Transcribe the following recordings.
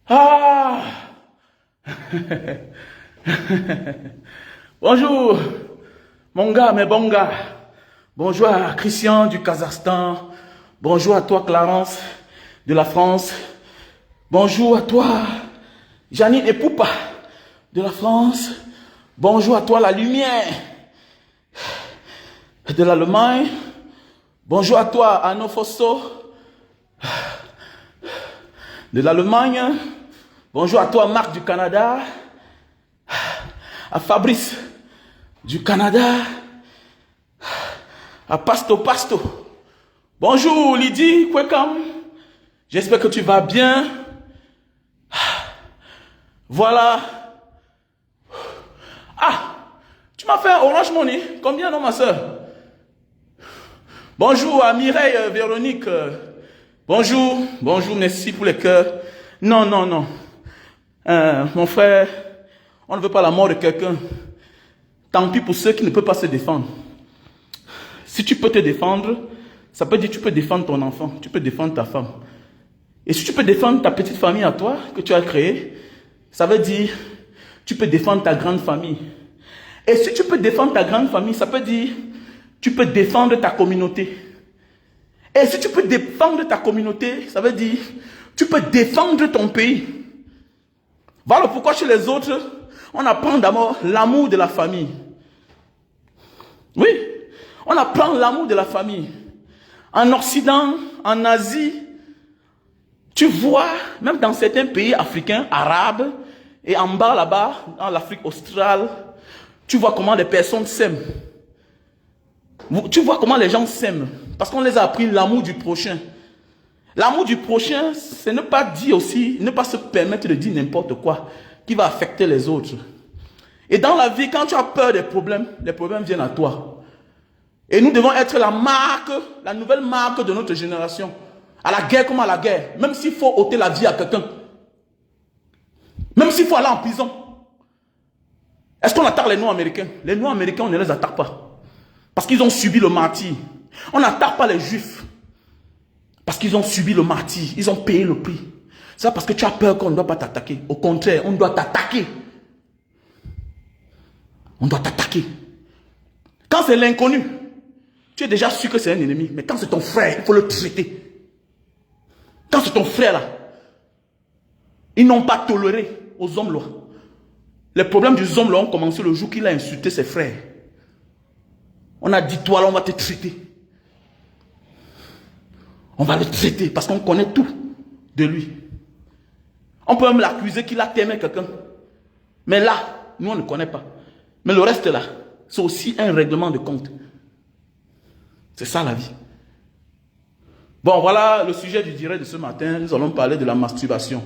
Ah! Bonjour, mon gars, mes bons gars. Bonjour à Christian du Kazakhstan. Bonjour à toi, Clarence de la France. Bonjour à toi, Janine et Poupa de la France. Bonjour à toi, la lumière de l'Allemagne. Bonjour à toi, Arnaud Fosso de l'Allemagne. Bonjour à toi, Marc du Canada. À Fabrice du Canada. À Pasto Pasto. Bonjour Lydie, welcome. J'espère que tu vas bien. Voilà. Ah, tu m'as fait un Orange Money. Combien non ma soeur? Bonjour à Mireille Véronique. Bonjour, bonjour, merci pour les cœurs. Non, non, non. Mon frère, on ne veut pas la mort de quelqu'un. Tant pis pour ceux qui ne peuvent pas se défendre. Si tu peux te défendre, ça peut dire que tu peux défendre ton enfant, tu peux défendre ta femme. Et si tu peux défendre ta petite famille à toi, que tu as créée, ça veut dire tu peux défendre ta grande famille. Et si tu peux défendre ta grande famille, ça peut dire tu peux défendre ta communauté. Et si tu peux défendre ta communauté, ça veut dire tu peux défendre ton pays. Voilà pourquoi chez les autres, on apprend d'abord l'amour de la famille. Oui, on apprend l'amour de la famille. En Occident, en Asie, tu vois, même dans certains pays africains, arabes, et en bas là-bas, dans l'Afrique australe, tu vois comment les personnes s'aiment. Tu vois comment les gens s'aiment. Parce qu'on les a appris l'amour du prochain. L'amour du prochain, c'est ne pas dire aussi, ne pas se permettre de dire n'importe quoi qui va affecter les autres. Et dans la vie, quand tu as peur des problèmes, les problèmes viennent à toi. Et nous devons être la marque, la nouvelle marque de notre génération. À la guerre comme à la guerre. Même s'il faut ôter la vie à quelqu'un. Même s'il faut aller en prison. Est-ce qu'on attaque les Noirs américains? Les Noirs américains, on ne les attaque pas. Parce qu'ils ont subi le martyre. On n'attaque pas les Juifs. Parce qu'ils ont subi le martyre. Ils ont payé le prix. C'est parce que tu as peur qu'on ne doit pas t'attaquer. Au contraire, on doit t'attaquer. On doit t'attaquer. Quand c'est l'inconnu, tu es déjà sûr que c'est un ennemi. Mais quand c'est ton frère, il faut le traiter. Quand c'est ton frère là, ils n'ont pas toléré aux hommes là. Les problèmes des hommes là ont commencé le jour qu'il a insulté ses frères. On a dit, toi là, on va te traiter. On va le traiter parce qu'on connaît tout de lui. On peut même l'accuser qu'il a aimé quelqu'un. Mais là, nous on ne connaît pas. Mais le reste là, c'est aussi un règlement de compte. C'est ça la vie. Bon, voilà le sujet du direct de ce matin. Nous allons parler de la masturbation.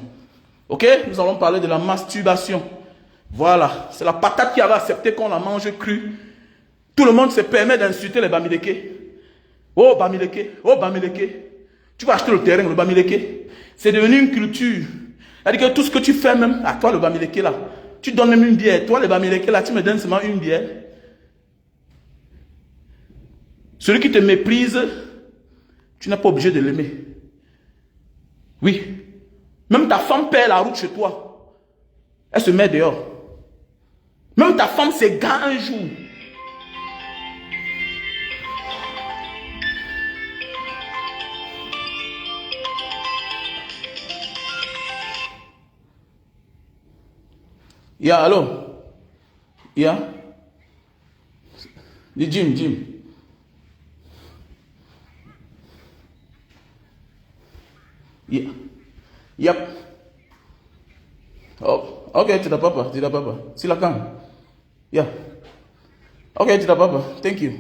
Ok? Nous allons parler de la masturbation. Voilà. C'est la patate qui avait accepté qu'on la mange crue. Tout le monde se permet d'insulter les Bamileke. Oh Bamileke, oh Bamileke. Tu vas acheter le terrain, le Bamileke. C'est devenu une culture. C'est-à-dire que tout ce que tu fais même, à toi le Bamileke là, tu donnes même une bière. Toi le Bamileke là, tu me donnes seulement une bière. Celui qui te méprise, tu n'es pas obligé de l'aimer. Oui. Même ta femme perd la route chez toi. Elle se met dehors. Même ta femme s'égare un jour. Yeah, allô? Yeah? The Jim. Yeah. Yep. Oh, ok, tu n'as pas. C'est la calme. Yeah. Ok, tu n'as pas. Thank you.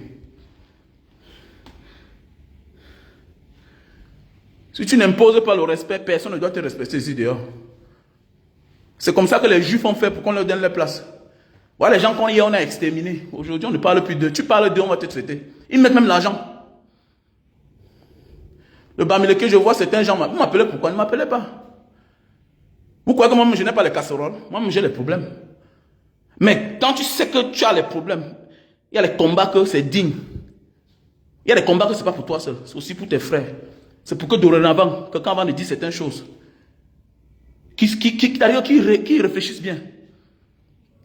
Si tu n'imposes pas le respect, personne ne doit te respecter ici dehors. C'est comme ça que les Juifs ont fait pour qu'on leur donne leur place. Voilà les gens qu'on on a exterminés. Aujourd'hui, on ne parle plus d'eux. Tu parles d'eux, on va te traiter. Ils mettent même l'argent. Le Bamileke, je vois certains gens. Vous m'appelez pourquoi? Ne m'appelez pas. Vous croyez que moi, je n'ai pas les casseroles? Moi, j'ai les problèmes. Mais quand tu sais que tu as les problèmes, il y a les combats que c'est digne. Il y a des combats que ce n'est pas pour toi seul. C'est aussi pour tes frères. C'est pour que dorénavant, quelqu'un va nous dire certaines choses. D'ailleurs, qui réfléchissent bien.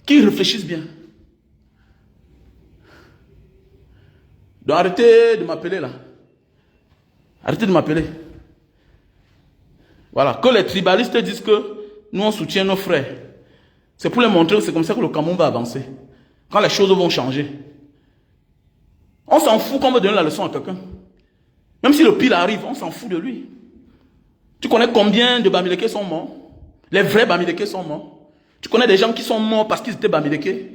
Qui réfléchissent bien. Donc arrêtez de m'appeler là. Arrêtez de m'appeler. Voilà. Que les tribalistes disent que nous on soutient nos frères. C'est pour les montrer que c'est comme ça que le Cameroun va avancer. Quand les choses vont changer. On s'en fout qu'on veut donner la leçon à quelqu'un. Même si le pire arrive, on s'en fout de lui. Tu connais combien de Bamileke sont morts? Les vrais Bamileke sont morts. Tu connais des gens qui sont morts parce qu'ils étaient Bamileke.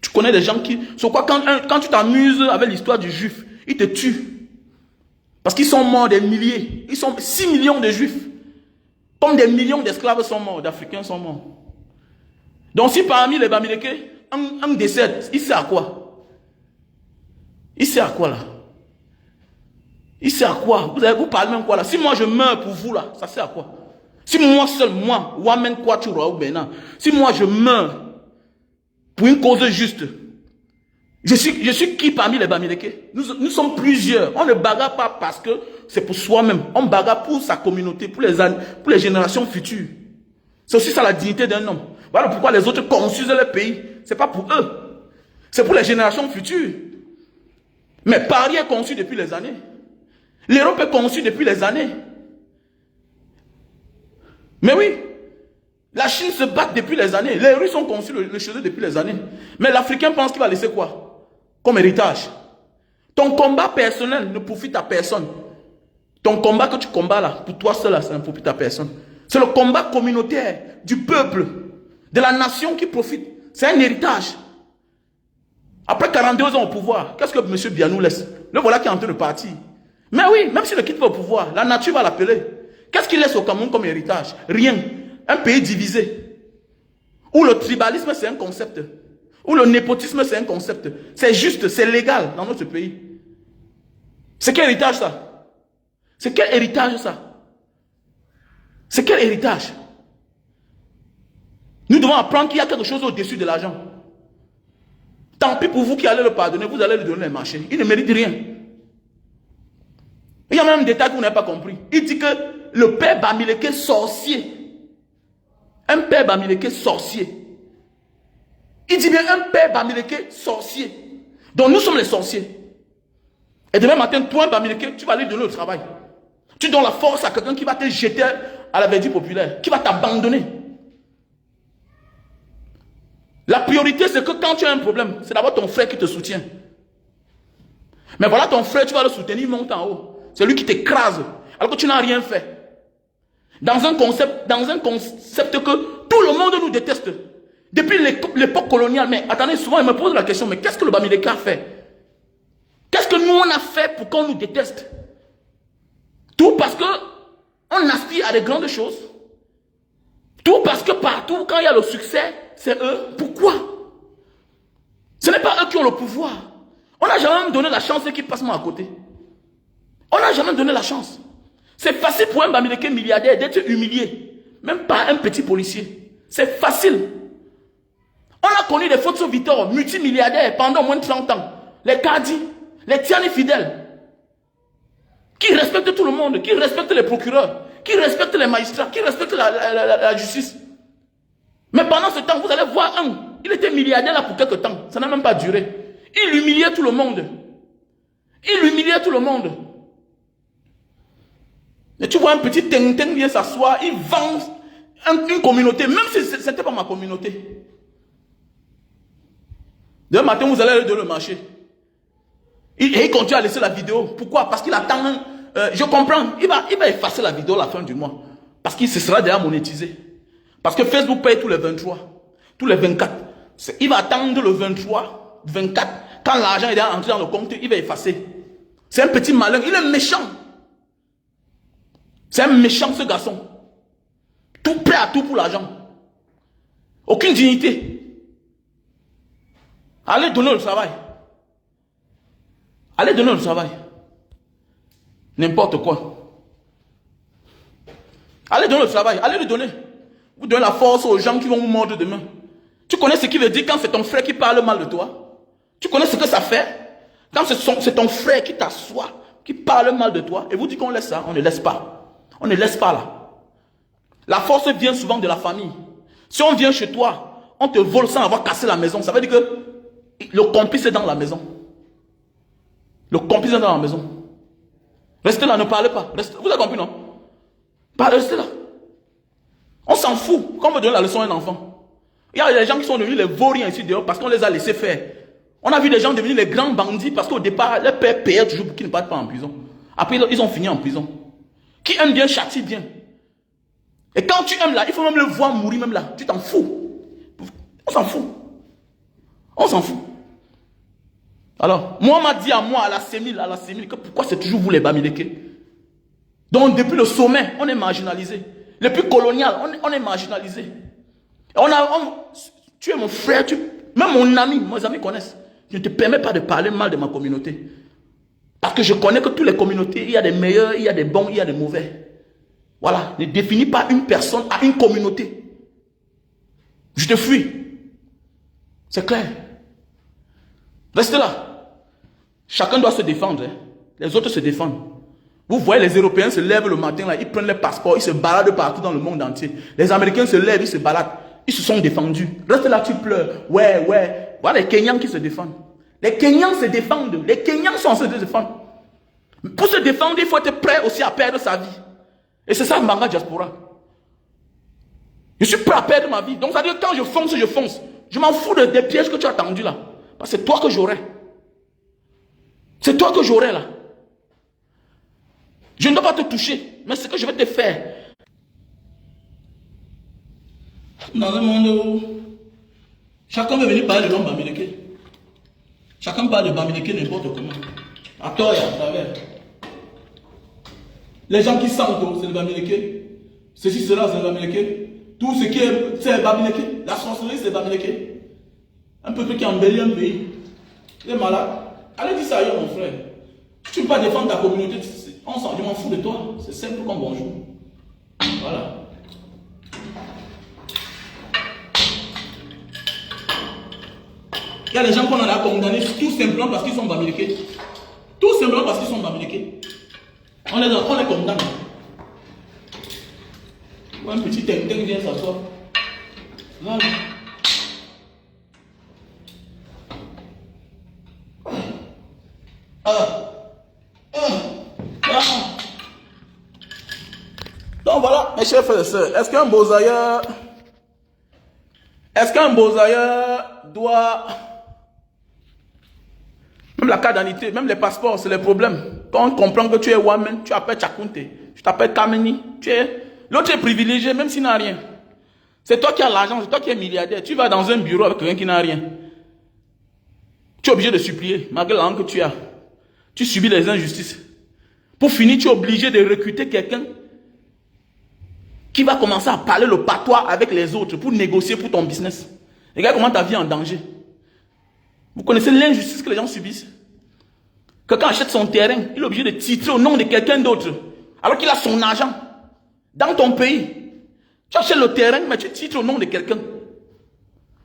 Tu connais des gens qui... Sur quoi, quand tu t'amuses avec l'histoire du juif, ils te tuent. Parce qu'ils sont morts des milliers. Ils sont 6 millions de juifs. Comme des millions d'esclaves sont morts, d'Africains sont morts. Donc si parmi les Bamileke, un décède, il sert à quoi? Il sert à quoi là? Il sert à quoi? Vous parlez même quoi là? Si moi je meurs pour vous là, ça sert à quoi? Si moi seul, moi, Wamen Kwachura ou Bena, si moi je meurs pour une cause juste, je suis qui parmi les Bamileke? Nous sommes plusieurs. On ne bagarre pas parce que c'est pour soi-même. On bagarre pour sa communauté, pour les générations futures. C'est aussi ça la dignité d'un homme. Voilà pourquoi les autres construisent le pays. Ce n'est pas pour eux. C'est pour les générations futures. Mais Paris est conçu depuis les années. L'Europe est conçue depuis les années. Mais oui, la Chine se bat depuis les années. Les Russes ont conçu le chez eux depuis les années. Mais l'Africain pense qu'il va laisser quoi? Comme héritage. Ton combat personnel ne profite à personne. Ton combat que tu combats là, pour toi seul, là, ça ne profite à personne. C'est le combat communautaire du peuple, de la nation qui profite. C'est un héritage. Après 42 ans au pouvoir, qu'est-ce que M. Bianou laisse? Le voilà qui est en train de partir. Mais oui, même s'il ne quitte pas au pouvoir, la nature va l'appeler. Qu'est-ce qu'il laisse au Cameroun comme héritage? Rien. Un pays divisé. Où le tribalisme c'est un concept. Où le népotisme c'est un concept. C'est juste, c'est légal dans notre pays. C'est quel héritage ça? C'est quel héritage ça? C'est quel héritage? Nous devons apprendre qu'il y a quelque chose au-dessus de l'argent. Tant pis pour vous qui allez le pardonner, vous allez lui donner les marchés. Il ne mérite rien. Il y a même un détail que vous n'avez pas compris. Il dit que le père Bamileke sorcier. Un père Bamileke sorcier. Il dit bien un père Bamileke sorcier. Donc nous sommes les sorciers. Et demain matin, toi Bamileke, tu vas aller donner le travail. Tu donnes la force à quelqu'un qui va te jeter à la verdure populaire. Qui va t'abandonner. La priorité, c'est que quand tu as un problème, c'est d'abord ton frère qui te soutient. Mais voilà ton frère, tu vas le soutenir, il monte en haut. C'est lui qui t'écrase, alors que tu n'as rien fait. Dans un concept que tout le monde nous déteste. Depuis l'époque coloniale. Mais attendez, souvent, il me pose la question, mais qu'est-ce que le Bamileke a fait? Qu'est-ce que nous, on a fait pour qu'on nous déteste? Tout parce que on aspire à des grandes choses. Tout parce que partout, quand il y a le succès, c'est eux. Pourquoi? Ce n'est pas eux qui ont le pouvoir. On n'a jamais donné la chance qu'ils passent moi à côté. On n'a jamais donné la chance. C'est facile pour un Bamileke milliardaire d'être humilié. Même par un petit policier. C'est facile. On a connu des Fosso Victor multimilliardaires pendant moins de 30 ans. Les Kadi, les Tiani fidèles. Qui respectent tout le monde, qui respectent les procureurs, qui respectent les magistrats, qui respectent la justice. Mais pendant ce temps, vous allez voir un. Il était milliardaire là pour quelque temps. Ça n'a même pas duré. Il humiliait tout le monde. Il humiliait tout le monde. Et tu vois un petit ting-ting vient s'asseoir, il vend une communauté, même si ce n'était pas ma communauté. Demain matin, vous allez aller dans le marché. Et il continue à laisser la vidéo. Pourquoi? Parce qu'il attend. Je comprends. Il va effacer la vidéo à la fin du mois. Parce qu'il se sera déjà monétisé. Parce que Facebook paye tous les 23, tous les 24. Il va attendre le 23, 24. Quand l'argent est déjà entré dans le compte, il va effacer. C'est un petit malin. Il est méchant. C'est un méchant ce garçon. Tout prêt à tout pour l'argent. Aucune dignité. Allez donner le travail. Allez donner le travail. N'importe quoi. Allez donner le travail. Allez le donner. Vous donnez la force aux gens qui vont vous mordre demain. Tu connais ce qui veut dire quand c'est ton frère qui parle mal de toi? Tu connais ce que ça fait? Quand c'est ton frère qui t'assoit, qui parlent mal de toi, et vous dites qu'on laisse ça, on ne laisse pas. On ne laisse pas là. La force vient souvent de la famille. Si on vient chez toi, on te vole sans avoir cassé la maison, ça veut dire que le complice est dans la maison. Le complice est dans la maison. Restez là, ne parlez pas. Restez, vous avez compris, non? Restez là. On s'en fout. Quand on veut donner la leçon à un enfant. Il y a des gens qui sont devenus les vauriens ici dehors parce qu'on les a laissés faire. On a vu des gens devenir les grands bandits parce qu'au départ, les pères payaient toujours pour qu'ils ne partent pas en prison. Après, ils ont fini en prison. Qui aime bien, châtie bien. Et quand tu aimes là, il faut même le voir mourir même là. Tu t'en fous. On s'en fout. On s'en fout. Alors, moi, on m'a dit à moi, à la sémile, que pourquoi c'est toujours vous les Bamileke? Donc, depuis le sommet, on est marginalisé. Le plus colonial, on est marginalisé. Tu es mon frère, même mon ami, mes amis connaissent. Je ne te permets pas de parler mal de ma communauté. Parce que je connais que toutes les communautés, il y a des meilleurs, il y a des bons, il y a des mauvais. Voilà, ne définis pas une personne à une communauté. Je te fuis. C'est clair. Restez là. Chacun doit se défendre. Hein. Les autres se défendent. Vous voyez les Européens se lèvent le matin, là, ils prennent les passeports, ils se baladent partout dans le monde entier. Les Américains se lèvent, ils se baladent. Ils se sont défendus. Reste là, tu pleures. Ouais. Voilà les Kenyans qui se défendent. Les Kenyans se défendent. Les Kenyans sont en train de se défendre. Pour se défendre, il faut être prêt aussi à perdre sa vie. Et c'est ça, Manga Diaspora. Je suis prêt à perdre ma vie. Donc, ça veut dire que quand je fonce, je fonce. Je m'en fous des pièges que tu as tendus là. Parce que c'est toi que j'aurai. C'est toi que j'aurai là. Je ne dois pas te toucher, mais ce que je vais te faire. Dans un monde où chacun veut venir parler de l'homme Bamileke. Chacun parle de Bamileke n'importe comment. À tort et à travers. Les gens qui sentent, c'est le Bamileke. Ceci, cela, c'est le Bamileke. Tout ce qui est, c'est le Bamileke. La sorcellerie, c'est le Bamileke. Un peuple qui embellit un pays. Il est malade. Allez dire ça ailleurs, mon frère. Si tu ne veux pas défendre ta communauté, je m'en fous de toi. C'est simple comme bonjour. Voilà. Il y a des gens qu'on en a condamnés tout simplement parce qu'ils sont Bamileke. Tout simplement parce qu'ils sont Bamileke. On les condamne. Un petit tintin vient s'asseoir. Voilà. Donc voilà, mes chers frères et sœurs, est-ce qu'un Bozaïeur doit... Même la carte d'identité, même les passeports, c'est les problèmes. Quand on comprend que tu es Wamen, tu t'appelles Chakunte, tu t'appelles Kameni, l'autre est privilégié même s'il n'a rien. C'est toi qui as l'argent, c'est toi qui es milliardaire. Tu vas dans un bureau avec quelqu'un qui n'a rien. Tu es obligé de supplier, malgré l'argent que tu as. Tu subis les injustices. Pour finir, tu es obligé de recruter quelqu'un qui va commencer à parler le patois avec les autres pour négocier pour ton business. Regarde comment ta vie est en danger. Vous connaissez l'injustice que les gens subissent. Quelqu'un achète son terrain, il est obligé de titrer au nom de quelqu'un d'autre, alors qu'il a son argent. Dans ton pays, tu achètes le terrain, mais tu titres au nom de quelqu'un.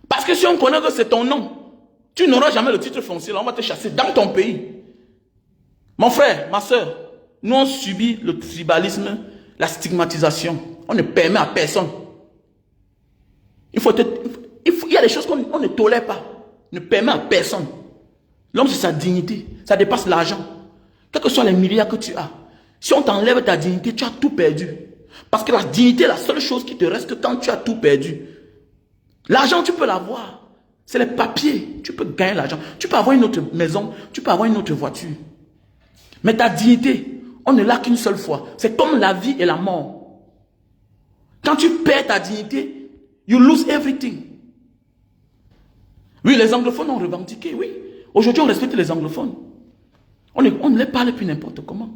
Parce que si on connaît que c'est ton nom, tu n'auras jamais le titre foncier, là, on va te chasser dans ton pays. Mon frère, ma soeur, nous on subit le tribalisme, la stigmatisation. On ne permet à personne. Il y a des choses qu'on ne tolère pas. Ne permet à personne. L'homme, c'est sa dignité. Ça dépasse l'argent. Quels que soient les milliards que tu as. Si on t'enlève ta dignité, tu as tout perdu. Parce que la dignité est la seule chose qui te reste quand tu as tout perdu. L'argent, tu peux l'avoir. C'est les papiers. Tu peux gagner l'argent. Tu peux avoir une autre maison. Tu peux avoir une autre voiture. Mais ta dignité, on ne l'a qu'une seule fois. C'est comme la vie et la mort. Quand tu perds ta dignité, you lose everything. Oui, les anglophones ont revendiqué, oui. Aujourd'hui, on respecte les anglophones. On ne les parle plus n'importe comment.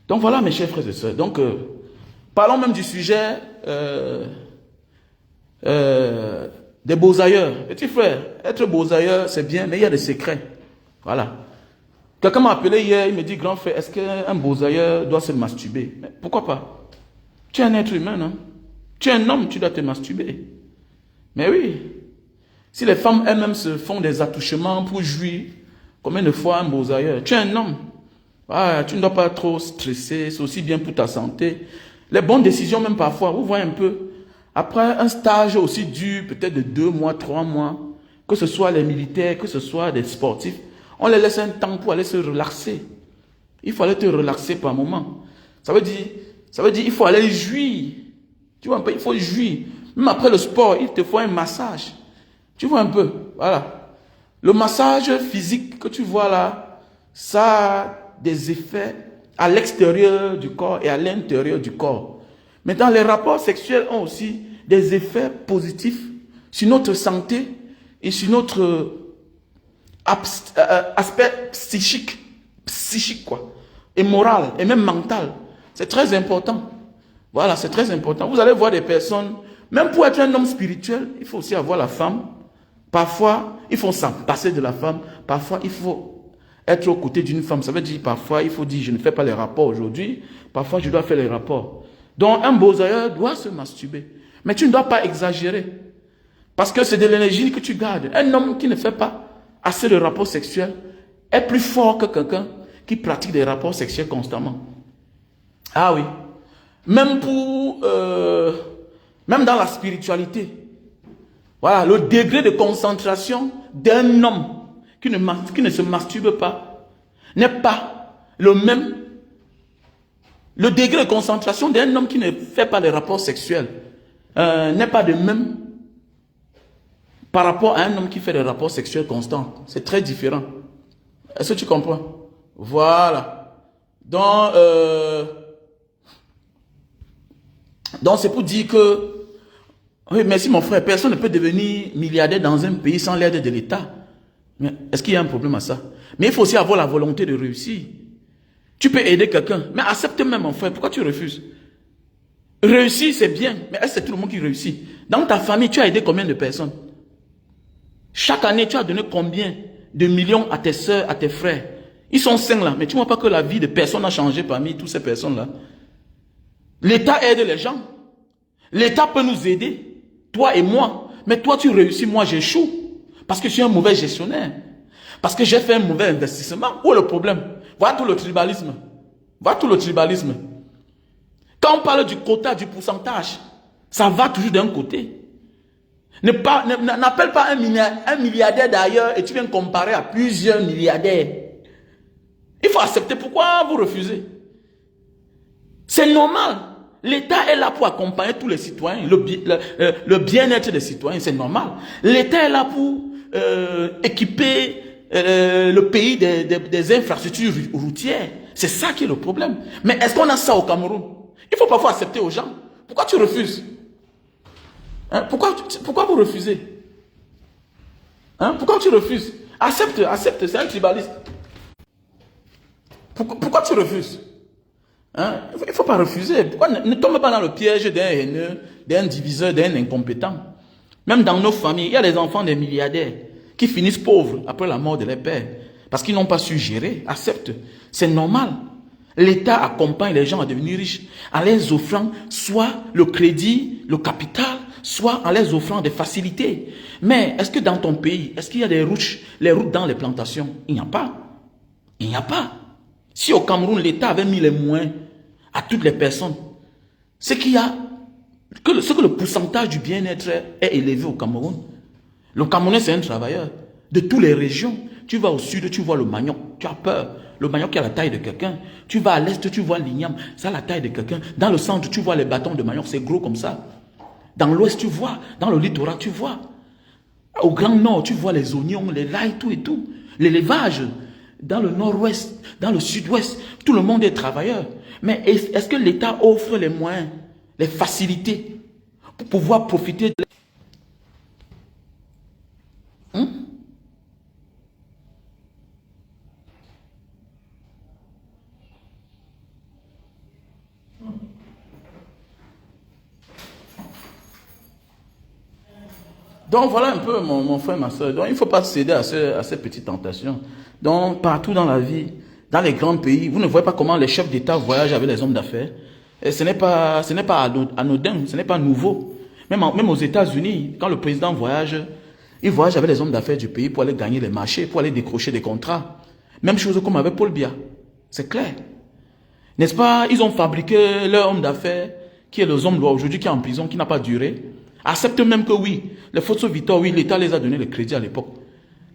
Donc voilà, mes chers frères et sœurs. Donc, parlons même du sujet des Bozaïeurs. Petit frère, être Bozaïeur, c'est bien, mais il y a des secrets. Voilà. Quelqu'un m'a appelé hier, il me dit, grand frère, est-ce qu'un Bozaïeur doit se masturber? Mais pourquoi pas? Tu es un être humain, non? Tu es un homme, tu dois te masturber. Mais oui. Si les femmes elles-mêmes se font des attouchements pour jouir, combien de fois un Bozaïeur? Tu es un homme. Ah, tu ne dois pas trop stresser, c'est aussi bien pour ta santé. Les bonnes décisions, même parfois, vous voyez un peu, après un stage aussi dur, peut-être de 2 mois, 3 mois, que ce soit les militaires, que ce soit des sportifs, on les laisse un temps pour aller se relaxer. Il faut aller te relaxer par moment. Ça veut dire, il faut aller jouir. Tu vois un peu, il faut jouir. Même après le sport, il te faut un massage. Tu vois un peu, voilà. Le massage physique que tu vois là, ça a des effets à l'extérieur du corps et à l'intérieur du corps. Maintenant, les rapports sexuels ont aussi des effets positifs sur notre santé et sur notre aspect psychique quoi, et moral et même mental. C'est très important. Voilà, c'est très important. Vous allez voir des personnes, même pour être un homme spirituel, il faut aussi avoir la femme. Parfois, il faut s'en passer de la femme. Parfois, il faut être aux côtés d'une femme. Ça veut dire, parfois, il faut dire, je ne fais pas les rapports aujourd'hui. Parfois, je dois faire les rapports. Donc, un beau-ailleurs doit se masturber. Mais tu ne dois pas exagérer. Parce que c'est de l'énergie que tu gardes. Un homme qui ne fait pas assez de rapports sexuels est plus fort que quelqu'un qui pratique des rapports sexuels constamment. Ah oui. Même même dans la spiritualité. Voilà, le degré de concentration d'un homme qui ne se masturbe pas n'est pas le même. Le degré de concentration d'un homme qui ne fait pas les rapports sexuels n'est pas de même par rapport à un homme qui fait des rapports sexuels constants. C'est très différent. Est-ce que tu comprends? Voilà. Donc c'est pour dire que, oui, merci mon frère, personne ne peut devenir milliardaire dans un pays sans l'aide de l'État. Mais est-ce qu'il y a un problème à ça? Mais il faut aussi avoir la volonté de réussir. Tu peux aider quelqu'un, mais accepte même mon frère, pourquoi tu refuses? Réussir c'est bien, mais est-ce que c'est tout le monde qui réussit? Dans ta famille, tu as aidé combien de personnes? Chaque année, tu as donné combien de millions à tes soeurs, à tes frères? Ils sont 5 là, mais tu ne vois pas que la vie de personne a changé parmi toutes ces personnes-là. L'État aide les gens. L'État peut nous aider, toi et moi. Mais toi, tu réussis, moi, j'échoue. Parce que je suis un mauvais gestionnaire. Parce que j'ai fait un mauvais investissement. Où est le problème? Voilà tout le tribalisme. Voilà tout le tribalisme. Quand on parle du quota, du pourcentage, ça va toujours d'un côté. N'appelle pas un milliardaire d'ailleurs et tu viens comparer à plusieurs milliardaires. Il faut accepter. Pourquoi vous refusez? C'est normal. L'État est là pour accompagner tous les citoyens, le bien-être des citoyens, c'est normal. L'État est là pour équiper le pays des infrastructures routières. C'est ça qui est le problème. Mais est-ce qu'on a ça au Cameroun? Il faut parfois accepter aux gens. Pourquoi tu refuses? Hein? Pourquoi vous refusez? Hein? Pourquoi tu refuses? Accepte, c'est un tribaliste. Pourquoi tu refuses? Hein? Il ne faut pas refuser. Pourquoi ne tombe pas dans le piège d'un haineux, d'un diviseur, d'un incompétent? Même dans nos familles, il y a des enfants des milliardaires qui finissent pauvres après la mort de leurs pères parce qu'ils n'ont pas su gérer. Accepte. C'est normal. L'État accompagne les gens à devenir riches en les offrant soit le crédit, le capital, soit en les offrant des facilités. Mais est-ce que dans ton pays, est-ce qu'il y a les routes dans les plantations? Il n'y a pas. Il n'y a pas. Si au Cameroun, l'État avait mis les moyens à toutes les personnes, c'est qu'il y a que le pourcentage du bien-être est élevé au Cameroun. Le Camerounais, c'est un travailleur de toutes les régions. Tu vas au sud, tu vois le manioc, tu as peur. Le manioc qui a la taille de quelqu'un. Tu vas à l'est, tu vois l'igname, ça a la taille de quelqu'un. Dans le centre, tu vois les bâtons de manioc, c'est gros comme ça. Dans l'ouest, tu vois. Dans le littoral, tu vois. Au grand nord, tu vois les oignons, les lails, tout et tout. L'élevage. Dans le nord-ouest, dans le sud-ouest, tout le monde est travailleur. Mais est-ce que l'État offre les moyens, les facilités pour pouvoir profiter de... Donc voilà un peu mon frère, ma soeur. Donc il ne faut pas céder à ces petites tentations. Donc partout dans la vie, dans les grands pays, vous ne voyez pas comment les chefs d'État voyagent avec les hommes d'affaires. Et ce n'est pas anodin, ce n'est pas nouveau. Même aux États-Unis, quand le président voyage, il voyage avec les hommes d'affaires du pays pour aller gagner les marchés, pour aller décrocher des contrats. Même chose comme avec Paul Biya. C'est clair. N'est-ce pas? Ils ont fabriqué leur homme d'affaires, qui est le homme loi aujourd'hui, qui est en prison, qui n'a pas duré. Accepte même que oui, les Fosso Victor, oui, l'État les a donné le crédit à l'époque.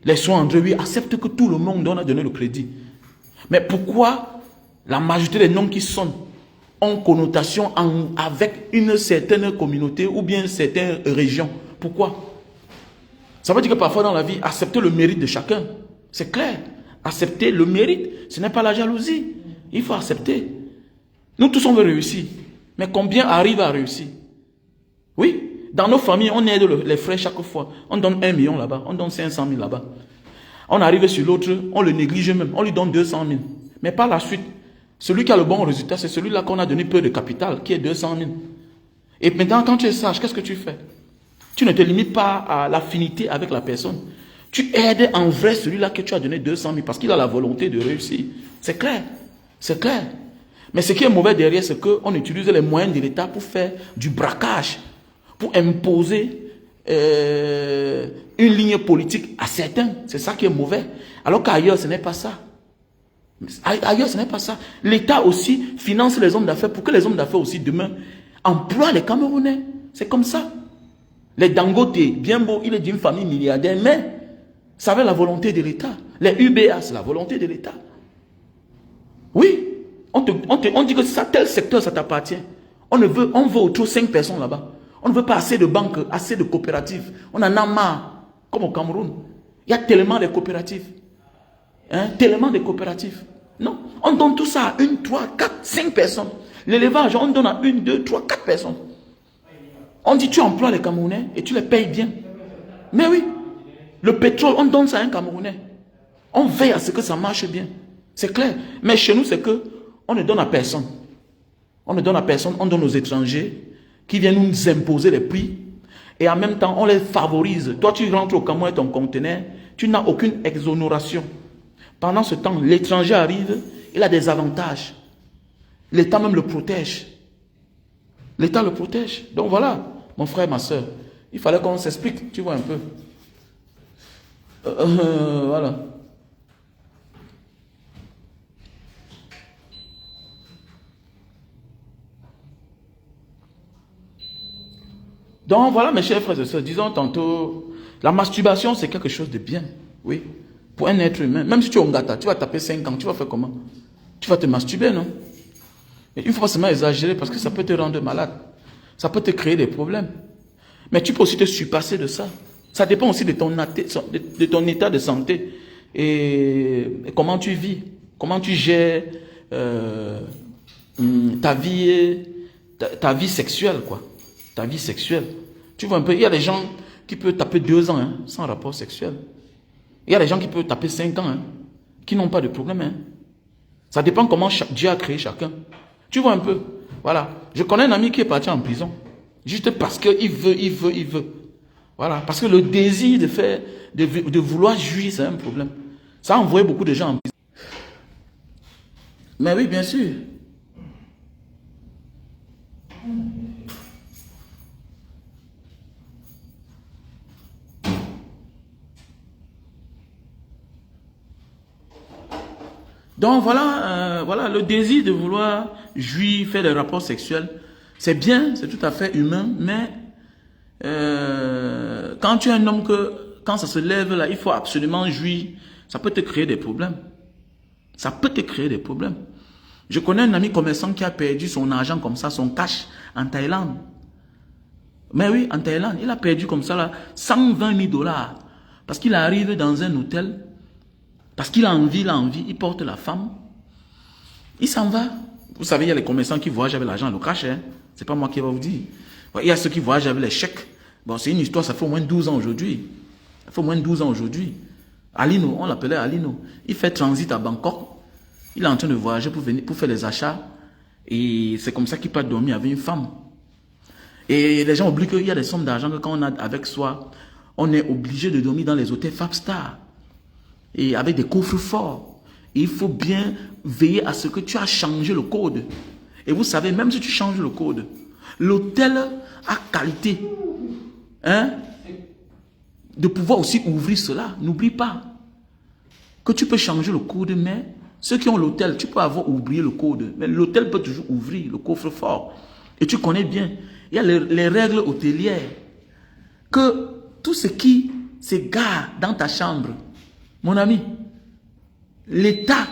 Les soins André, oui, accepte que tout le monde a donné le crédit. Mais pourquoi la majorité des noms qui sonnent ont connotation avec une certaine communauté ou bien certaines régions? Pourquoi? Ça veut dire que parfois dans la vie, accepter le mérite de chacun, c'est clair. Accepter le mérite, ce n'est pas la jalousie. Il faut accepter. Nous tous on veut réussir. Mais combien arrivent à réussir? Oui. Dans nos familles, on aide les frères chaque fois. On donne 1 million là-bas, on donne 500 000 là-bas. On arrive sur l'autre, on le néglige même, on lui donne 200 000. Mais par la suite, celui qui a le bon résultat, c'est celui-là qu'on a donné peu de capital, qui est 200 000. Et maintenant, quand tu es sage, qu'est-ce que tu fais? Tu ne te limites pas à l'affinité avec la personne. Tu aides en vrai celui-là que tu as donné 200 000 parce qu'il a la volonté de réussir. C'est clair. C'est clair. Mais ce qui est mauvais derrière, c'est qu'on utilise les moyens de l'État pour faire du braquage, pour imposer une ligne politique à certains. C'est ça qui est mauvais. Alors qu'ailleurs, ce n'est pas ça. Ailleurs, ce n'est pas ça. L'État aussi finance les hommes d'affaires pour que les hommes d'affaires aussi demain emploient les Camerounais. C'est comme ça. Les Dangote, bien beau, il est d'une famille milliardaire, mais ça avait la volonté de l'État. Les UBA, c'est la volonté de l'État. Oui, on dit que ça, tel secteur, ça t'appartient. On veut autour 5 personnes là-bas. On ne veut pas assez de banques, assez de coopératives. On en a marre, comme au Cameroun. Il y a tellement de coopératives. Hein, tellement de coopératives. Non, on donne tout ça à 1, 3, 4, 5 personnes. L'élevage, on donne à 1, 2, 3, 4 personnes. On dit tu emploies les Camerounais et tu les payes bien. Mais oui, le pétrole, on donne ça à un Camerounais. On veille à ce que ça marche bien. C'est clair. Mais chez nous, c'est que on ne donne à personne. On ne donne à personne, on donne aux étrangers qui viennent nous imposer les prix. Et en même temps, on les favorise. Toi, tu rentres au Cameroun avec ton conteneur, tu n'as aucune exonération. Pendant ce temps, l'étranger arrive, il a des avantages. L'État même le protège. L'État le protège. Donc voilà, mon frère, ma soeur, il fallait qu'on s'explique, tu vois un peu. Voilà. Donc voilà mes chers frères et sœurs, disons tantôt, la masturbation c'est quelque chose de bien, oui, pour un être humain. Même si tu es un gâteau, tu vas taper 5 ans, tu vas faire comment? Tu vas te masturber, non? Mais il ne faut pas seulement exagérer parce que ça peut te rendre malade. Ça peut te créer des problèmes. Mais tu peux aussi te surpasser de ça. Ça dépend aussi de ton état de santé et comment tu vis, comment tu gères ta vie sexuelle, quoi. Ta vie sexuelle. Tu vois un peu, il y a des gens qui peuvent taper 2 ans hein, sans rapport sexuel. Il y a des gens qui peuvent taper 5 ans, hein, qui n'ont pas de problème. Hein. Ça dépend comment Dieu a créé chacun. Tu vois un peu. Voilà. Je connais un ami qui est parti en prison. Juste parce qu'il veut. Voilà. Parce que le désir de vouloir jouir, c'est un problème. Ça a envoyé beaucoup de gens en prison. Mais oui, bien sûr. Donc voilà, voilà, le désir de vouloir jouir, faire des rapports sexuels, c'est bien, c'est tout à fait humain, mais quand tu es un homme quand ça se lève là, il faut absolument jouir, ça peut te créer des problèmes. Ça peut te créer des problèmes. Je connais un ami commerçant qui a perdu son argent comme ça, son cash en Thaïlande. Mais oui, en Thaïlande, il a perdu comme ça là, 120 000 $. Parce qu'il arrive dans un hôtel. Parce qu'il a envie, il porte la femme, il s'en va. Vous savez, il y a les commerçants qui voyagent avec l'argent, le cash, hein. C'est pas moi qui vais vous dire. Il y a ceux qui voyagent avec les chèques. Bon, c'est une histoire, ça fait au moins 12 ans aujourd'hui. Ça fait au moins 12 ans aujourd'hui. Alino, on l'appelait Alino. Il fait transit à Bangkok. Il est en train de voyager pour faire les achats. Et c'est comme ça qu'il peut dormir avec une femme. Et les gens oublient qu'il y a des sommes d'argent que quand on a avec soi, on est obligé de dormir dans les hôtels 5-star. Et avec des coffres forts. Et il faut bien veiller à ce que tu as changé le code. Et vous savez, même si tu changes le code, l'hôtel a qualité. Hein? De pouvoir aussi ouvrir cela. N'oublie pas que tu peux changer le code, mais Ceux qui ont l'hôtel, tu peux avoir oublié le code, mais l'hôtel peut toujours ouvrir le coffre-fort. Et tu connais bien, il y a les règles hôtelières. Que tout ce qui se gare dans ta chambre, mon ami, l'État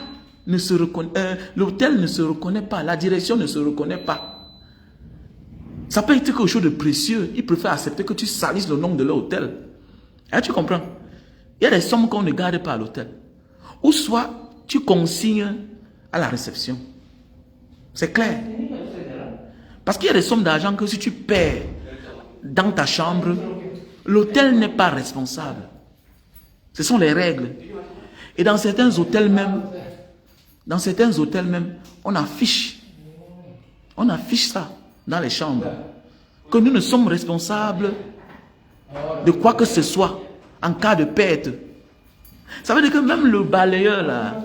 ne se reconnaît, l'hôtel ne se reconnaît pas, la direction ne se reconnaît pas. Ça peut être quelque chose de précieux. Ils préfèrent accepter que tu salisses le nom de leur hôtel. Hein, tu comprends? Il y a des sommes qu'on ne garde pas à l'hôtel. Ou soit, tu consignes à la réception. C'est clair. Parce qu'il y a des sommes d'argent que si tu perds dans ta chambre, l'hôtel n'est pas responsable. Ce sont les règles. Et dans certains hôtels même, on affiche ça dans les chambres, que nous ne sommes responsables de quoi que ce soit en cas de perte. Ça veut dire que même le balayeur là,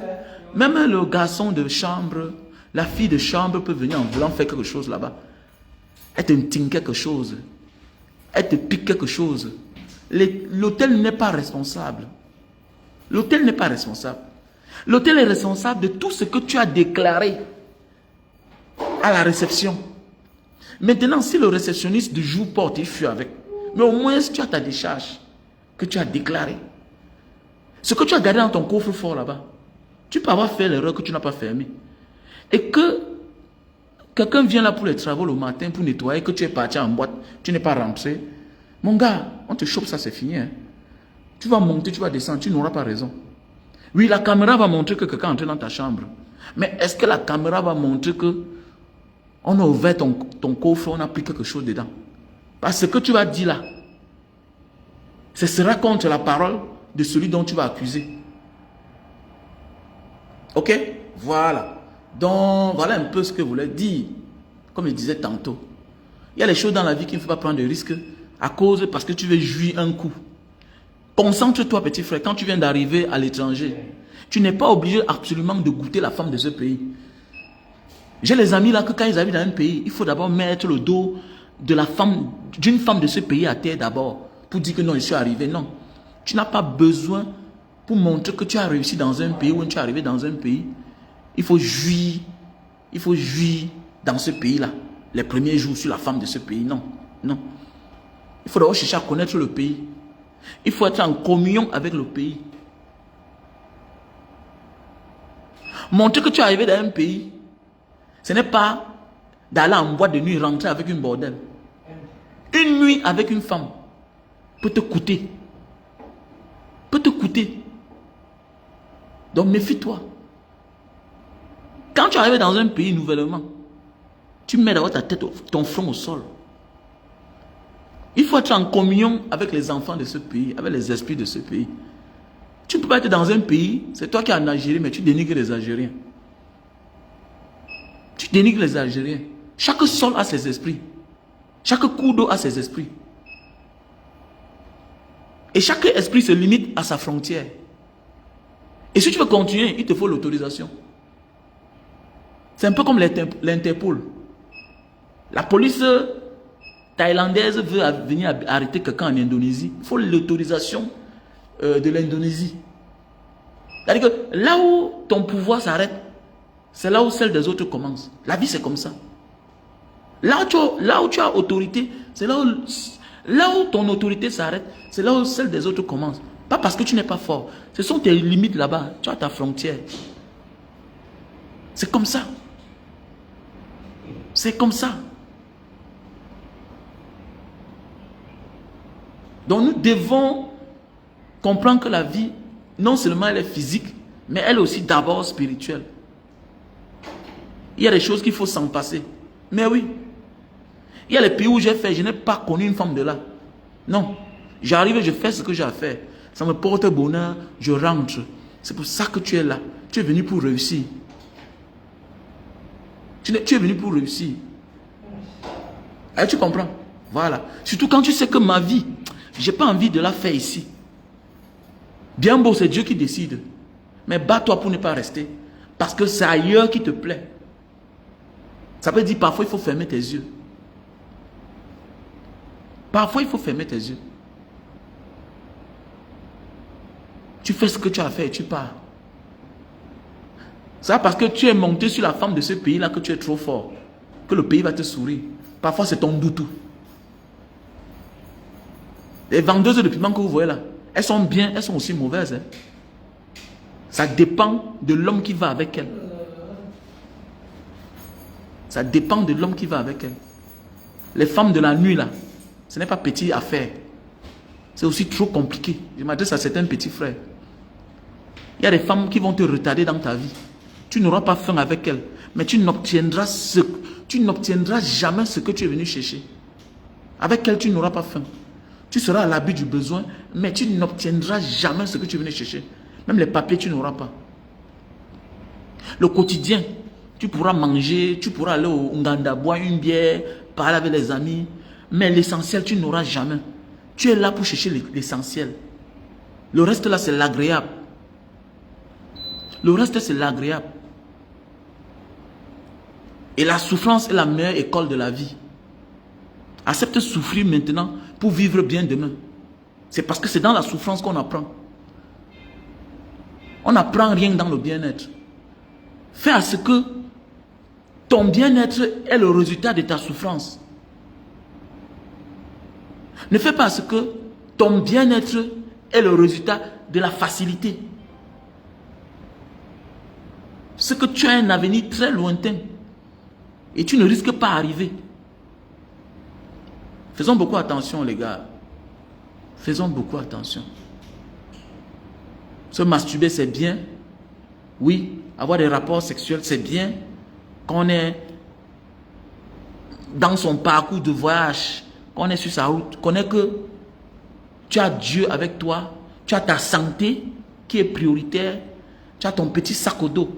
même le garçon de chambre, la fille de chambre peut venir en voulant faire quelque chose là-bas. Elle te tient quelque chose, elle te pique quelque chose. L'hôtel n'est pas responsable. L'hôtel n'est pas responsable. L'hôtel est responsable de tout ce que tu as déclaré à la réception. Maintenant, si le réceptionniste du jour porte, il fuit avec. Mais au moins, tu as ta décharge que tu as déclarée. Ce que tu as gardé dans ton coffre-fort là-bas, tu peux avoir fait l'erreur que tu n'as pas fermée. Et que quelqu'un vient là pour les travaux le matin, pour nettoyer, que tu es parti en boîte, tu n'es pas rentré. Mon gars, on te chope, ça c'est fini. Hein. Tu vas monter, tu vas descendre, tu n'auras pas raison. Oui, la caméra va montrer que quelqu'un est entré dans ta chambre. Mais est-ce que la caméra va montrer que on a ouvert ton coffre, on a pris quelque chose dedans? Parce que ce que tu vas dire là, ce sera contre la parole de celui dont tu vas accuser. Ok? Voilà. Donc, voilà un peu ce que je voulais dire. Comme je disais tantôt. Il y a des choses dans la vie qu'il ne faut pas prendre de risques parce que tu veux jouir un coup. Concentre-toi, petit frère, quand tu viens d'arriver à l'étranger, tu n'es pas obligé absolument de goûter la femme de ce pays. J'ai les amis là que quand ils arrivent dans un pays, il faut d'abord mettre le dos de la femme, d'une femme de ce pays à terre d'abord, pour dire que non, je suis arrivé. Non, tu n'as pas besoin pour montrer que tu as réussi dans un pays ou tu es arrivé dans un pays. Il faut jouir dans ce pays-là. Les premiers jours sur la femme de ce pays, non, non. Il faut d'abord chercher à connaître le pays. Il faut être en communion avec le pays. Montrer que tu es arrivé dans un pays, ce n'est pas d'aller en boîte de nuit, rentrer avec une bordelle. Une nuit avec une femme peut te coûter. Peut te coûter. Donc méfie-toi. Quand tu arrives dans un pays nouvellement, tu mets d'abord ta tête, ton front au sol. Il faut être en communion avec les enfants de ce pays, avec les esprits de ce pays. Tu ne peux pas être dans un pays, c'est toi qui es en Algérie, mais tu dénigres les Algériens. Tu dénigres les Algériens. Chaque sol a ses esprits. Chaque cours d'eau a ses esprits. Et chaque esprit se limite à sa frontière. Et si tu veux continuer, il te faut l'autorisation. C'est un peu comme l'Interpol. La police thaïlandaise veut venir arrêter quelqu'un en Indonésie. Il faut l'autorisation de l'Indonésie. C'est-à-dire que là où ton pouvoir s'arrête, c'est là où celle des autres commence. La vie, c'est comme ça. Là où tu as autorité, c'est là où ton autorité s'arrête, c'est là où celle des autres commence. Pas parce que tu n'es pas fort. Ce sont tes limites là-bas. Tu as ta frontière. C'est comme ça. C'est comme ça. Donc nous devons comprendre que la vie, non seulement elle est physique, mais elle est aussi d'abord spirituelle. Il y a des choses qu'il faut s'en passer. Mais oui. Il y a les pays où j'ai fait, je n'ai pas connu une femme de là. Non. J'arrive et je fais ce que j'ai à faire. Ça me porte bonheur, je rentre. C'est pour ça que tu es là. Tu es venu pour réussir. Tu es venu pour réussir. Et tu comprends? Voilà. Surtout quand tu sais que ma vie, je n'ai pas envie de la faire ici. Bien beau, c'est Dieu qui décide. Mais bats-toi pour ne pas rester. Parce que c'est ailleurs qui te plaît. Ça veut dire parfois il faut fermer tes yeux. Parfois il faut fermer tes yeux. Tu fais ce que tu as fait et tu pars. Ça parce que tu es monté sur la femme de ce pays-là que tu es trop fort. Que le pays va te sourire. Parfois c'est ton doutou. Les vendeuses de piment que vous voyez là, elles sont bien, elles sont aussi mauvaises. Hein. Ça dépend de l'homme qui va avec elles. Ça dépend de l'homme qui va avec elles. Les femmes de la nuit là, ce n'est pas petit à faire. C'est aussi trop compliqué. Je m'adresse à certains petits frères. Il y a des femmes qui vont te retarder dans ta vie. Tu n'auras pas faim avec elles. Mais tu n'obtiendras jamais ce que tu es venu chercher. Avec elles, tu n'auras pas faim. Tu seras à l'abri du besoin, mais tu n'obtiendras jamais ce que tu es venu chercher. Même les papiers, tu n'auras pas. Le quotidien, tu pourras manger, tu pourras aller au Nganda, boire une bière, parler avec les amis. Mais l'essentiel, tu n'auras jamais. Tu es là pour chercher l'essentiel. Le reste là, c'est l'agréable. Le reste, c'est l'agréable. Et la souffrance est la meilleure école de la vie. Accepte de souffrir maintenant pour vivre bien demain. C'est parce que c'est dans la souffrance qu'on apprend. On n'apprend rien dans le bien-être. Fais à ce que ton bien-être est le résultat de ta souffrance. Ne fais pas à ce que ton bien-être est le résultat de la facilité. Ce que tu as un avenir très lointain et tu ne risques pas d'arriver. Faisons beaucoup attention les gars. Faisons beaucoup attention. Se masturber c'est bien. Oui, avoir des rapports sexuels c'est bien. Quand on est dans son parcours de voyage, quand on est sur sa route, connais que tu as Dieu avec toi, tu as ta santé qui est prioritaire, tu as ton petit sac au dos.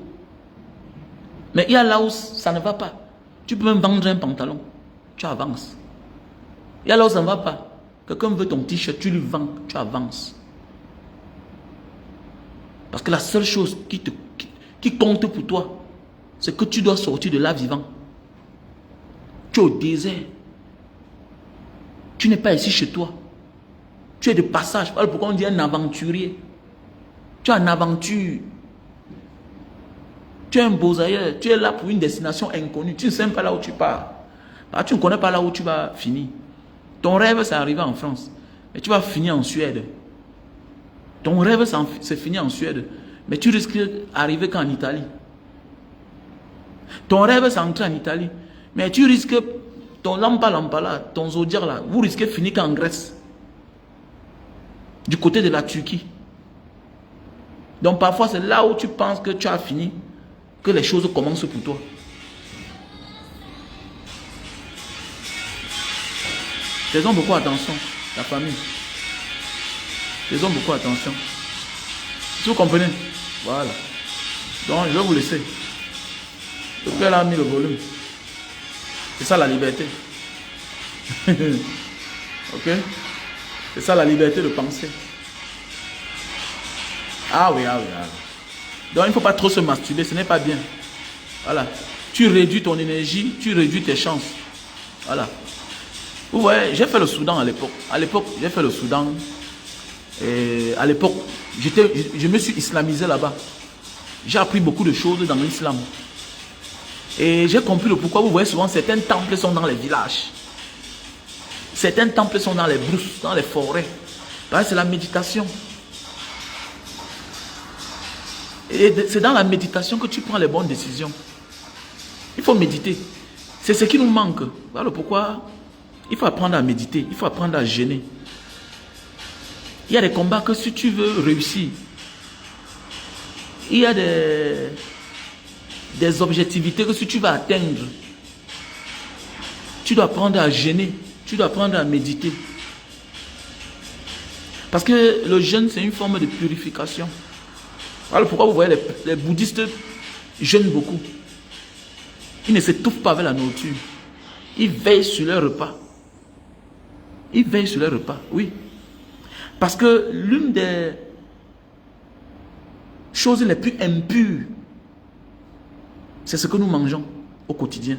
Mais il y a là où ça ne va pas. Tu peux même vendre un pantalon, tu avances. Il y a là où ça ne va pas. Quelqu'un veut ton t-shirt, tu lui vends, tu avances. Parce que la seule chose qui compte pour toi, c'est que tu dois sortir de là vivant. Tu es au désert. Tu n'es pas ici chez toi. Tu es de passage. Voilà pourquoi on dit un aventurier. Tu es en aventure. Tu es un beau ailleurs. Tu es là pour une destination inconnue. Tu ne sais même pas là où tu pars. Tu ne connais pas là où tu vas finir. Ton rêve, c'est arriver en France. Mais tu vas finir en Suède. Ton rêve, c'est finir en Suède. Mais tu risques d'arriver qu'en Italie. Ton rêve, c'est entrer en Italie. Mais tu risques, ton lampa là, ton zodiac là, vous risquez de finir qu'en Grèce. Du côté de la Turquie. Donc parfois, c'est là où tu penses que tu as fini, que les choses commencent pour toi. Faisons beaucoup attention, la famille. Faisons beaucoup attention. Si vous comprenez, voilà. Donc, je vais vous laisser. Le père a mis le volume. C'est ça la liberté. Ok? C'est ça la liberté de penser. Ah oui, ah oui, ah oui. Donc, il ne faut pas trop se masturber, ce n'est pas bien. Voilà. Tu réduis ton énergie, tu réduis tes chances. Voilà. Vous voyez, j'ai fait le Soudan à l'époque. À l'époque, j'ai fait le Soudan. Et à l'époque, je me suis islamisé là-bas. J'ai appris beaucoup de choses dans l'islam. Et j'ai compris le pourquoi. Vous voyez souvent, certains temples sont dans les villages. Certains temples sont dans les brousses, dans les forêts. Parce que c'est la méditation. Et c'est dans la méditation que tu prends les bonnes décisions. Il faut méditer. C'est ce qui nous manque. Voilà pourquoi il faut apprendre à méditer. Il faut apprendre à jeûner. Il y a des combats que si tu veux réussir, il y a des objectivités que si tu vas atteindre, tu dois apprendre à jeûner, tu dois apprendre à méditer. Parce que le jeûne, c'est une forme de purification. Voilà pourquoi vous voyez les bouddhistes jeûnent beaucoup. Ils ne s'étouffent pas avec la nourriture. Ils veillent sur leur repas. Ils veillent sur leur repas, oui. Parce que l'une des choses les plus impures, c'est ce que nous mangeons au quotidien.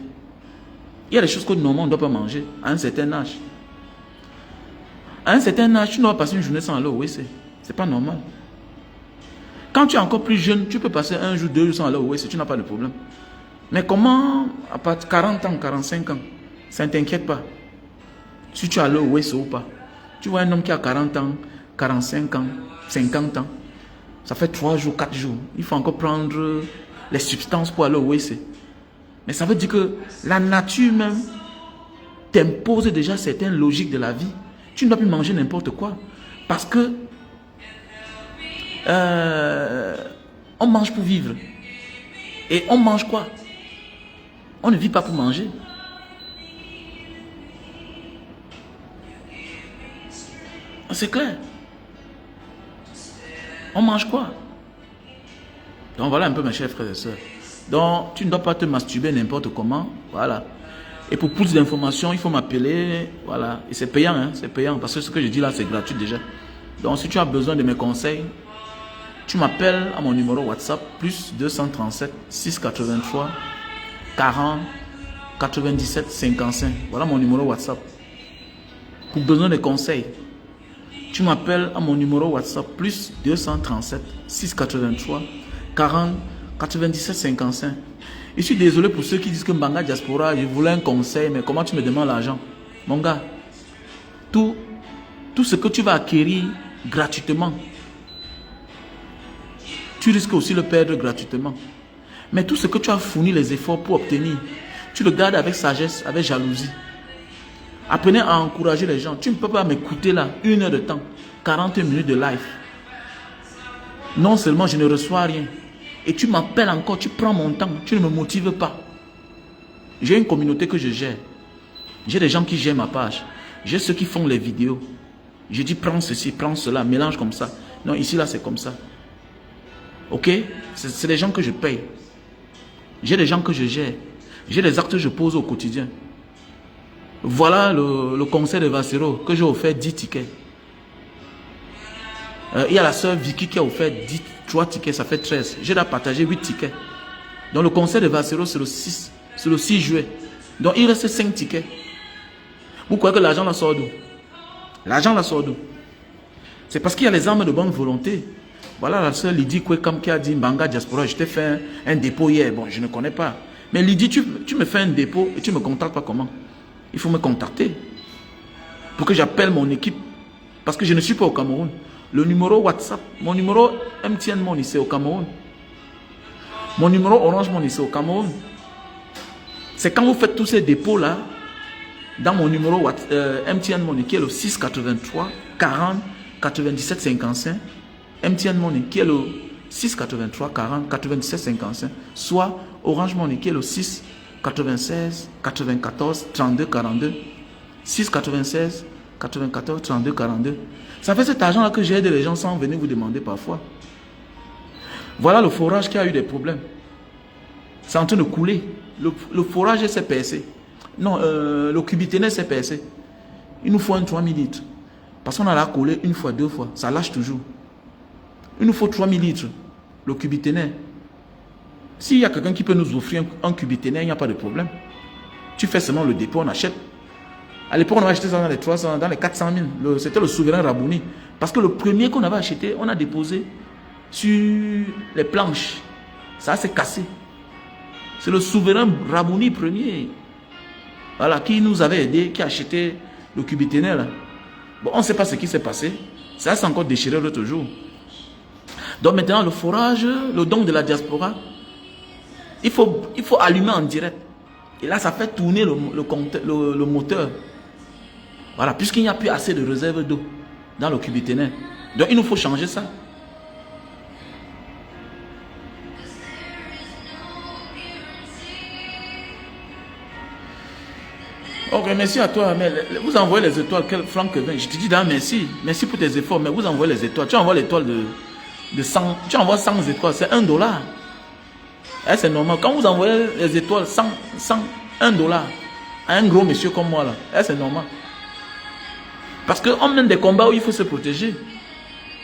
Il y a des choses que normalement on ne doit pas manger à un certain âge. À un certain âge, tu ne dois pas passer une journée sans aller au WC. Ce n'est pas normal. Quand tu es encore plus jeune, tu peux passer un jour, 2 jours sans aller au West, tu n'as pas de problème. Mais comment, à partir de 40 ans, 45 ans, ça ne t'inquiète pas. Si tu es allé au West ou pas. Tu vois un homme qui a 40 ans, 45 ans, 50 ans, ça fait 3 jours, 4 jours. Il faut encore prendre les substances pour aller au WC. Mais ça veut dire que la nature même t'impose déjà certaines logiques de la vie. Tu ne dois plus manger n'importe quoi. Parce que on mange pour vivre. Et on mange quoi? On ne vit pas pour manger. C'est clair. On mange quoi? Donc voilà un peu mes chers frères et sœurs. Donc tu ne dois pas te masturber n'importe comment. Voilà. Et pour plus d'informations, il faut m'appeler. Voilà. Et c'est payant, hein? C'est payant. Parce que ce que je dis là, c'est gratuit déjà. Donc si tu as besoin de mes conseils, tu m'appelles à mon numéro WhatsApp, plus 237 683 40 97 55. Voilà mon numéro WhatsApp. Pour besoin de conseils, tu m'appelles à mon numéro WhatsApp, plus 237 683 40 97 55. Je suis désolé pour ceux qui disent que Mbanga Diaspora, je voulais un conseil, mais comment tu me demandes l'argent? Mon gars, tout ce que tu vas acquérir gratuitement, tu risques aussi de le perdre gratuitement. Mais tout ce que tu as fourni les efforts pour obtenir, tu le gardes avec sagesse, avec jalousie. Apprenez à encourager les gens. Tu ne peux pas m'écouter là, 1 heure de temps, 40 minutes de live. Non seulement je ne reçois rien, et tu m'appelles encore, tu prends mon temps, tu ne me motives pas. J'ai une communauté que je gère. J'ai des gens qui gèrent ma page. J'ai ceux qui font les vidéos. Je dis prends ceci, prends cela, mélange comme ça. Non, ici là c'est comme ça. Ok? C'est des gens que je paye. J'ai des gens que je gère. J'ai des actes que je pose au quotidien. Voilà le concert de Vassero que j'ai offert 10 tickets. Il y a la sœur Vicky qui a offert 3 tickets, ça fait 13. J'ai partagé 8 tickets. Donc le concert de Vassero c'est le 6 juillet. Donc il reste 5 tickets. Vous croyez que l'argent la sort d'où? L'argent la sort d'où? C'est parce qu'il y a les armes de bonne volonté. Voilà la sœur Lydie Kwekam qui a dit Mbanga Diaspora, je t'ai fait un dépôt hier. Bon, je ne connais pas. Mais Lydie, tu me fais un dépôt et tu ne me contactes pas comment? Il faut me contacter pour que j'appelle mon équipe. Parce que je ne suis pas au Cameroun. Le numéro WhatsApp, mon numéro MTN Money, c'est au Cameroun. Mon numéro Orange Money, c'est au Cameroun. C'est quand vous faites tous ces dépôts-là, dans mon numéro MTN Money, qui est le 683 40 97 55, MTN Money, qui est le 683 40 97 55, soit Orange Money, qui est le 6 96 94 32 42, 6 96 94 32 42. Ça fait cet argent-là que j'aide les gens sans venir vous demander parfois. Voilà le forage qui a eu des problèmes. C'est en train de couler. Le forage s'est percé. Non, le cubiténel s'est percé. Il nous faut un 3000 litres. Parce qu'on a la collé 1 fois, 2 fois. Ça lâche toujours. Il nous faut 3000 litres. Le cubiténel. S'il y a quelqu'un qui peut nous offrir un cubiténel, il n'y a pas de problème. Tu fais seulement le dépôt, on achète. À l'époque, on avait acheté ça dans les 300, dans les 400 000. C'était le souverain Rabouni. Parce que le premier qu'on avait acheté, on a déposé sur les planches. Ça s'est cassé. C'est le souverain Rabouni premier. Voilà, qui nous avait aidé, qui a acheté le cubiténel. Bon, on ne sait pas ce qui s'est passé. Ça s'est encore déchiré l'autre jour. Donc maintenant, le forage, le don de la diaspora, il faut allumer en direct. Et là, ça fait tourner le moteur. Voilà, puisqu'il n'y a plus assez de réserve d'eau dans le cubiténel. Donc, il nous faut changer ça. Ok, merci à toi. Mais vous envoyez les étoiles, Franck Kevin. Je te dis merci. Merci pour tes efforts, mais vous envoyez les étoiles. Tu envoies l'étoile de 100. Tu envoies 100 étoiles, c'est $1. Eh, c'est normal. Quand vous envoyez les étoiles, 100, $1 à un gros monsieur comme moi, là, eh, c'est normal. Parce qu'on mène des combats où il faut se protéger.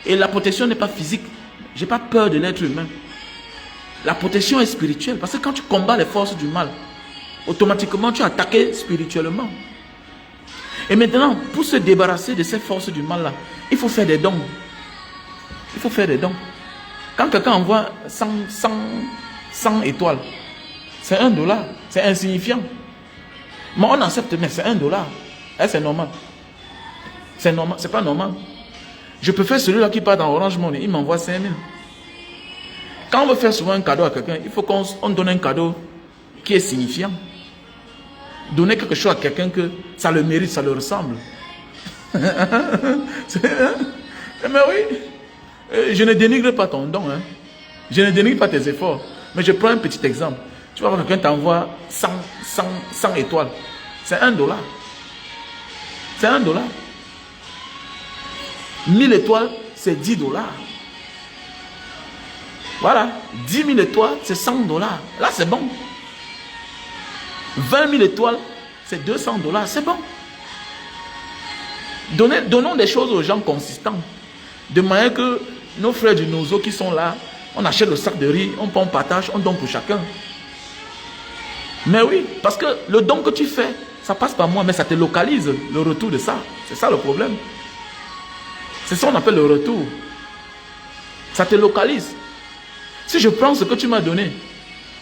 Et la protection n'est pas physique. Je n'ai pas peur de l'être humain. La protection est spirituelle. Parce que quand tu combats les forces du mal, automatiquement tu es attaqué spirituellement. Et maintenant, pour se débarrasser de ces forces du mal-là, il faut faire des dons. Il faut faire des dons. Quand quelqu'un envoie 100 étoiles, c'est $1. C'est insignifiant. Mais on accepte, mais c'est $1. C'est normal. C'est normal, c'est pas normal. Je préfère celui-là qui part dans Orange Money, il m'envoie 5000. Quand on veut faire souvent un cadeau à quelqu'un, il faut qu'on donne un cadeau qui est signifiant. Donner quelque chose à quelqu'un que ça le mérite, ça le ressemble. Mais oui, je ne dénigre pas ton don. Hein. Je ne dénigre pas tes efforts. Mais je prends un petit exemple. Tu vas voir quelqu'un t'envoie 100 étoiles. C'est $1. C'est $1. 1000 étoiles, c'est $10. Voilà. 10 000 étoiles, c'est $100. Là, c'est bon. 20 000 étoiles, c'est $200. C'est bon. Donnons des choses aux gens consistants. De manière que nos frères du Nozo qui sont là, on achète le sac de riz, on partage, on donne pour chacun. Mais oui, parce que le don que tu fais, ça passe par moi, mais ça te localise le retour de ça. C'est ça le problème. C'est ça qu'on appelle le retour. Ça te localise. Si je prends ce que tu m'as donné,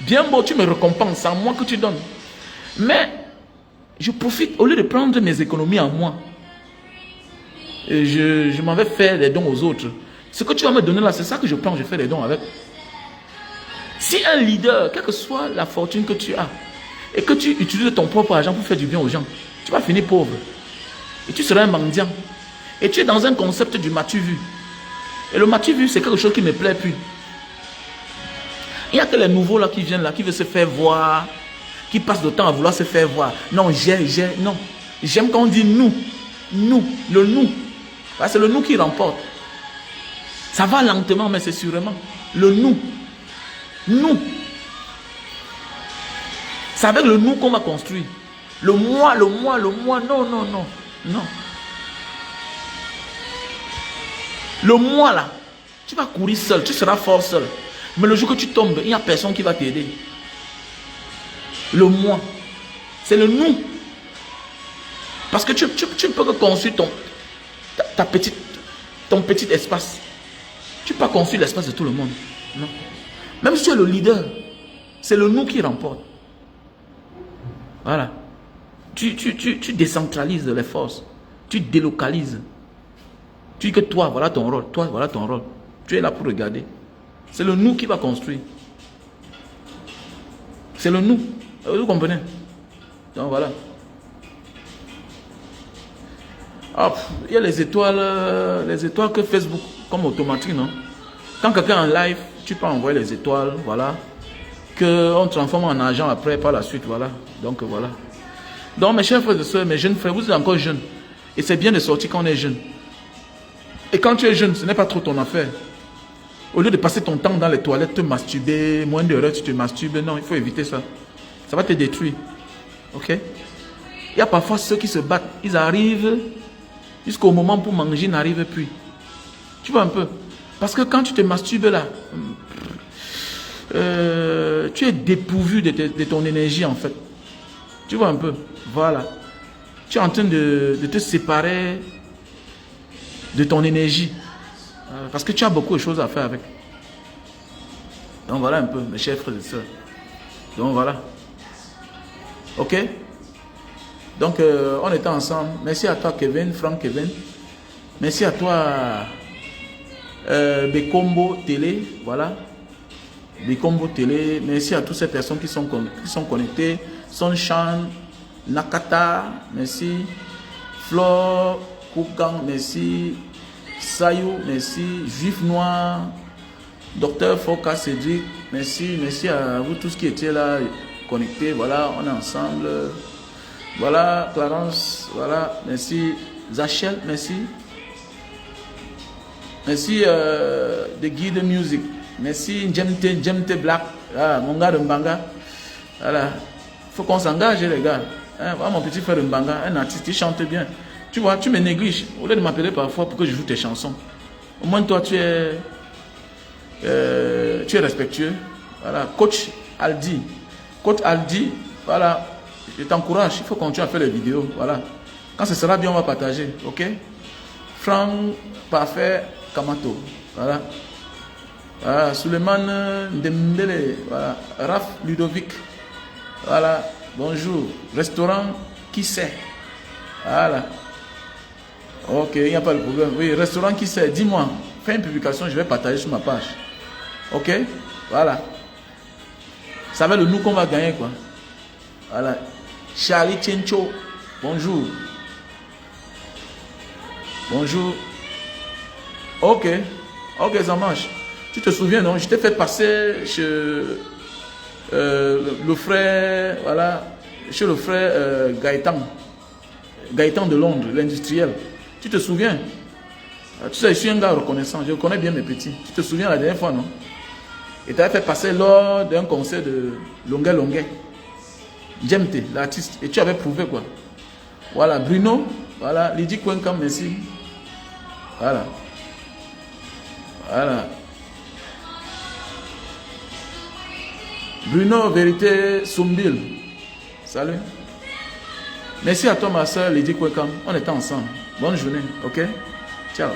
bien beau, tu me récompenses, c'est à moi que tu donnes. Mais je profite, au lieu de prendre mes économies en moi, et je m'en vais faire des dons aux autres. Ce que tu vas me donner là, c'est ça que je prends, je fais des dons avec. Si un leader, quelle que soit la fortune que tu as, et que tu utilises ton propre argent pour faire du bien aux gens, tu vas finir pauvre. Et tu seras un mendiant. Et tu es dans un concept du m'as-tu vu. Et le m'as-tu vu, c'est quelque chose qui ne me plaît plus. Il n'y a que les nouveaux là qui viennent là, qui veulent se faire voir, qui passent le temps à vouloir se faire voir. Non, non. J'aime quand on dit nous. Nous, le nous. C'est le nous qui remporte. Ça va lentement, mais c'est sûrement. Le nous. Nous. C'est avec le nous qu'on va construire. Le moi. Non. Le moi là, tu vas courir seul, tu seras fort seul. Mais le jour que tu tombes, il n'y a personne qui va t'aider. Le moi, c'est le nous. Parce que tu ne peux que construire ton petit espace. Tu ne peux pas construire l'espace de tout le monde. Non. Même si tu es le leader, c'est le nous qui remporte. Voilà. Tu décentralises les forces. Tu délocalises. Tu dis que toi, voilà ton rôle. Toi, voilà ton rôle. Tu es là pour regarder. C'est le nous qui va construire. C'est le nous. Vous comprenez? Donc voilà. Ah, il y a les étoiles que Facebook, comme automatique, non? Quand quelqu'un est en live, tu peux envoyer les étoiles, voilà. Qu'on transforme en argent après, par la suite, voilà. Donc voilà. Donc mes chers frères et sœurs, mes jeunes frères, vous êtes encore jeunes. Et c'est bien de sortir quand on est jeune. Et quand tu es jeune, ce n'est pas trop ton affaire. Au lieu de passer ton temps dans les toilettes, te masturber, moins d'heures, tu te masturbes. Non, il faut éviter ça. Ça va te détruire. Ok? Il y a parfois ceux qui se battent. Ils arrivent jusqu'au moment pour manger, ils n'arrivent plus. Tu vois un peu? Parce que quand tu te masturbes là, tu es dépourvu de ton énergie en fait. Tu vois un peu? Voilà. Tu es en train de te séparer de ton énergie. Parce que tu as beaucoup de choses à faire avec. Donc voilà un peu, mes chers frères et sœurs. Donc voilà. Ok? Donc on était ensemble. Merci à toi Kevin, Franck Kevin. Merci à toi Bekombo Télé. Voilà. Bekombo Télé. Merci à toutes ces personnes qui sont connectées. Sonchan, Nakata, merci. Flore, Koukang, merci. Sayou, merci. Juif Noir, Docteur Foka Cédric, merci. Merci à vous tous qui étiez là connectés. Voilà, on est ensemble. Voilà, Clarence, voilà, merci. Zachel, merci. Merci de Guide Music. Merci Jemte Black. Ah, mon gars de Mbanga. Voilà. Il faut qu'on s'engage, les gars. Hein, voilà mon petit frère de Mbanga, un artiste, il chante bien. Tu vois, tu me négliges. Au lieu de m'appeler parfois pour que je joue tes chansons. Au moins, toi, tu es respectueux. Voilà. Coach Aldi. Coach Aldi, voilà. Je t'encourage. Il faut continuer à faire les vidéos. Voilà. Quand ce sera bien, on va partager. Ok? Franck Parfait Kamato. Voilà. Voilà, Suleiman Dembele. Voilà, Raph Ludovic. Voilà, bonjour. Restaurant, qui sait? Voilà. Ok, il n'y a pas de problème. Oui, restaurant, qui sait? Dis-moi. Fais une publication, je vais partager sur ma page. Ok? Voilà. Ça va le nous qu'on va gagner, quoi. Voilà. Charlie Chencho. Bonjour. Bonjour. Ok. Ok, ça marche. Tu te souviens, non? Je t'ai fait passer chez le frère, voilà, chez le frère Gaëtan. Gaëtan de Londres, l'industriel. Tu te souviens? Tu sais, je suis un gars reconnaissant. Je connais bien mes petits. Tu te souviens la dernière fois, non? Et tu avais fait passer lors d'un concert de Longuet Longuet. Djemte, l'artiste. Et tu avais prouvé, quoi. Voilà, Bruno. Voilà, Lydie Kwenkam, merci. Voilà. Voilà. Bruno, vérité, Soumbil. Salut. Merci à toi, ma soeur Lydie Kwekam. On était ensemble. Bonne journée, ok? Ciao.